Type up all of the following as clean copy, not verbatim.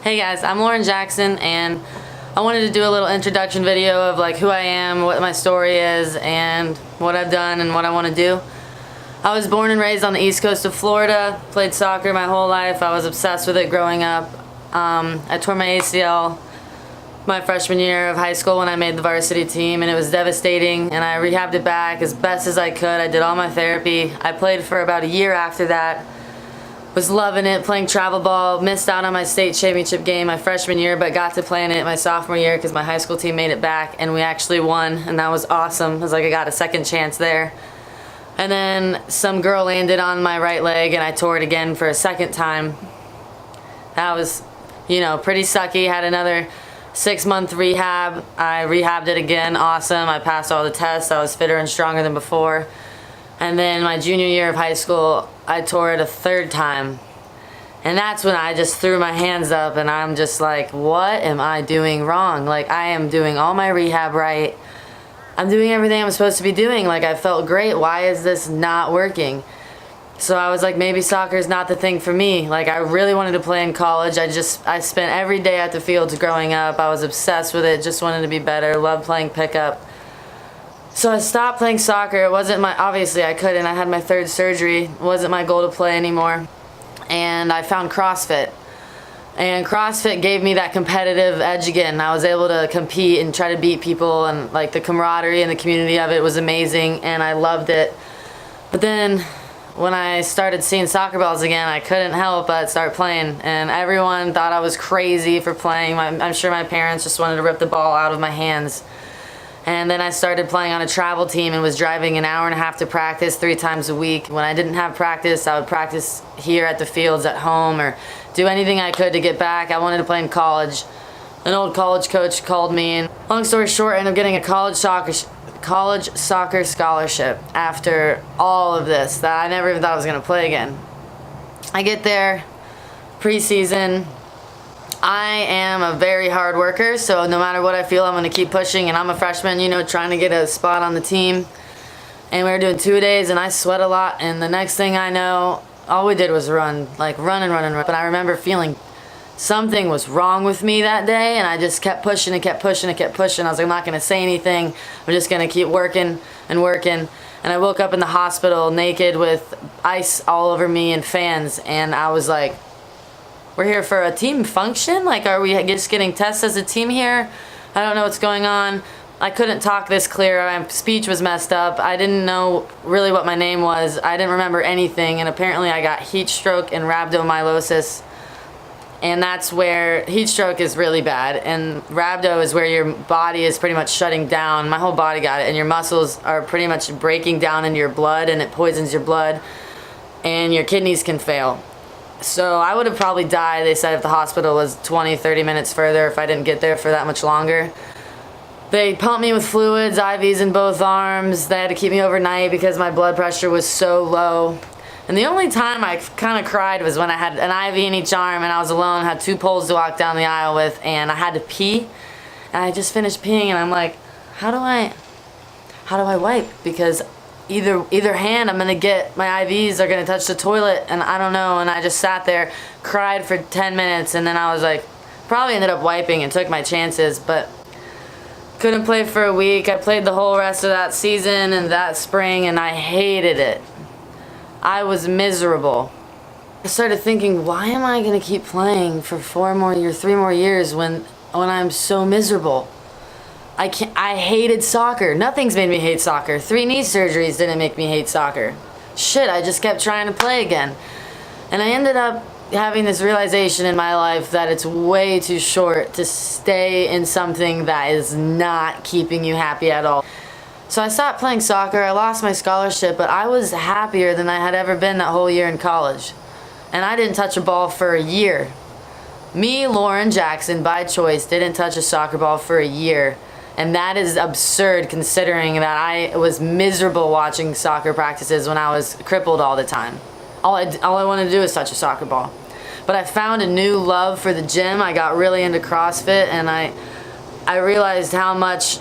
Hey guys, I'm Lauren Jackson and I wanted to do a little introduction video of like who I am, what my story is, and what I've done and what I want to do. I was born and raised on the east coast of Florida, played soccer my whole life. I was obsessed with it growing up. I tore my ACL my freshman year of high school when I made the varsity team, and it was devastating, and I rehabbed it back as best as I could. I did all my therapy. I played for about a year after that. Was loving it, playing travel ball. Missed out on my state championship game my freshman year, but got to play in it my sophomore year because my high school team made it back and we actually won, and that was awesome. It was like I got a second chance there. And then some girl landed on my right leg and I tore it again for a second time. That was, pretty sucky. Had another 6-month rehab. I rehabbed it again, awesome. I passed all the tests. I was fitter and stronger than before. And then my junior year of high school, I tore it a third time. And that's when I just threw my hands up and I'm just like, what am I doing wrong? Like, I am doing all my rehab right. I'm doing everything I'm supposed to be doing. Like, I felt great. Why is this not working? So I was like, maybe soccer is not the thing for me. Like, I really wanted to play in college. I spent every day at the fields growing up. I was obsessed with it, just wanted to be better, loved playing pickup. So I stopped playing soccer. It wasn't obviously I couldn't. I had my third surgery. It wasn't my goal to play anymore. And I found CrossFit. And CrossFit gave me that competitive edge again. I was able to compete and try to beat people, and like the camaraderie and the community of it was amazing, and I loved it. But then when I started seeing soccer balls again, I couldn't help but start playing, and everyone thought I was crazy for playing. I'm sure my parents just wanted to rip the ball out of my hands. And then I started playing on a travel team and was driving an hour and a half to practice 3 times a week. When I didn't have practice, I would practice here at the fields at home or do anything I could to get back. I wanted to play in college. An old college coach called me, and long story short, I ended up getting a college soccer scholarship after all of this that I never even thought I was going to play again. I get there, preseason. I am a very hard worker, so no matter what I feel, I'm going to keep pushing, and I'm a freshman, trying to get a spot on the team. And we were doing 2-a-days, and I sweat a lot, and the next thing I know, all we did was run and run. But I remember feeling something was wrong with me that day, and I just kept pushing and kept pushing and kept pushing. I was like, I'm not going to say anything. I'm just going to keep working and working. And I woke up in the hospital naked with ice all over me and fans, and I was like, we're here for a team function? Like, are we just getting tested as a team here? I don't know what's going on. I couldn't talk this clear. My speech was messed up. I didn't know really what my name was. I didn't remember anything, and apparently I got heat stroke and rhabdomyolysis. And that's where heat stroke is really bad, and rhabdo is where your body is pretty much shutting down. My whole body got it, and your muscles are pretty much breaking down into your blood, and it poisons your blood, and your kidneys can fail. So I would have probably died, they said, if the hospital was 20-30 minutes further, if I didn't get there for that much longer. They pumped me with fluids, IVs in both arms. They had to keep me overnight because my blood pressure was so low. And the only time I kind of cried was when I had an IV in each arm and I was alone, had 2 poles to walk down the aisle with, and I had to pee. And I just finished peeing, and I'm like, how do I wipe? Because either hand, I'm gonna get my IVs are gonna touch the toilet, and I don't know. And I just sat there, cried for 10 minutes, and then I was like, probably ended up wiping and took my chances, but couldn't play for a week. I played the whole rest of that season and that spring, and I hated it. I was miserable. I started thinking, why am I gonna keep playing for 3 more years when I'm so miserable? I hated soccer. Nothing's made me hate soccer. 3 knee surgeries didn't make me hate soccer. Shit, I just kept trying to play again. And I ended up having this realization in my life that it's way too short to stay in something that is not keeping you happy at all. So I stopped playing soccer. I lost my scholarship, but I was happier than I had ever been that whole year in college. And I didn't touch a ball for a year. Me, Lauren Jackson, by choice, didn't touch a soccer ball for a year. And that is absurd considering that I was miserable watching soccer practices when I was crippled all the time. All I wanted to do was touch a soccer ball. But I found a new love for the gym. I got really into CrossFit, and I realized how much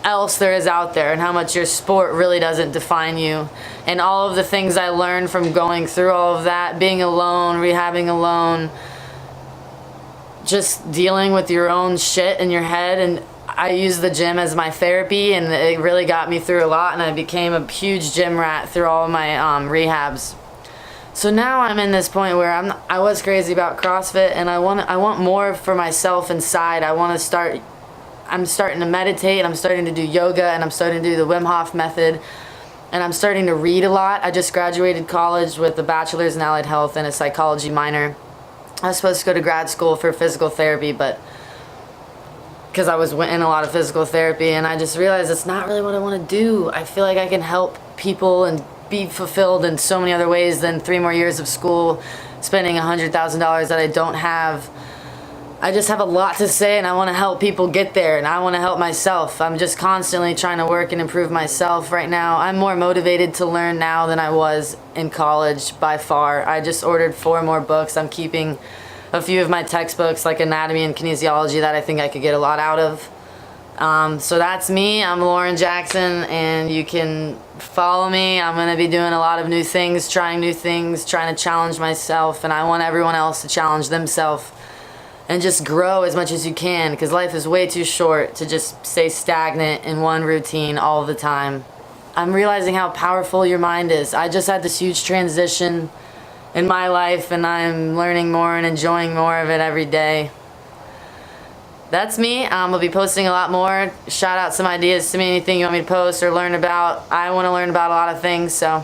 else there is out there and how much your sport really doesn't define you. And all of the things I learned from going through all of that, being alone, rehabbing alone, just dealing with your own shit in your head, and I use the gym as my therapy, and it really got me through a lot, and I became a huge gym rat through all of my rehabs. So now I'm in this point where I was crazy about CrossFit, and I want more for myself inside. I'm starting to meditate, I'm starting to do yoga, and I'm starting to do the Wim Hof method, and I'm starting to read a lot. I just graduated college with a bachelor's in allied health and a psychology minor. I was supposed to go to grad school for physical therapy, but because I was in a lot of physical therapy, and I just realized it's not really what I want to do. I feel like I can help people and be fulfilled in so many other ways than 3 more years of school, spending $100,000 that I don't have. I just have a lot to say, and I want to help people get there, and I want to help myself. I'm just constantly trying to work and improve myself right now. I'm more motivated to learn now than I was in college by far. I just ordered 4 more books. I'm keeping a few of my textbooks like anatomy and kinesiology that I think I could get a lot out of. So that's me. I'm Lauren Jackson, and you can follow me. I'm going to be doing a lot of new things, trying to challenge myself, and I want everyone else to challenge themselves and just grow as much as you can, because life is way too short to just stay stagnant in one routine all the time. I'm realizing how powerful your mind is. I just had this huge transition in my life, and I'm learning more and enjoying more of it every day. That's me. I'll be posting a lot more. Shout out some ideas to me, anything you want me to post or learn about. I want to learn about a lot of things, so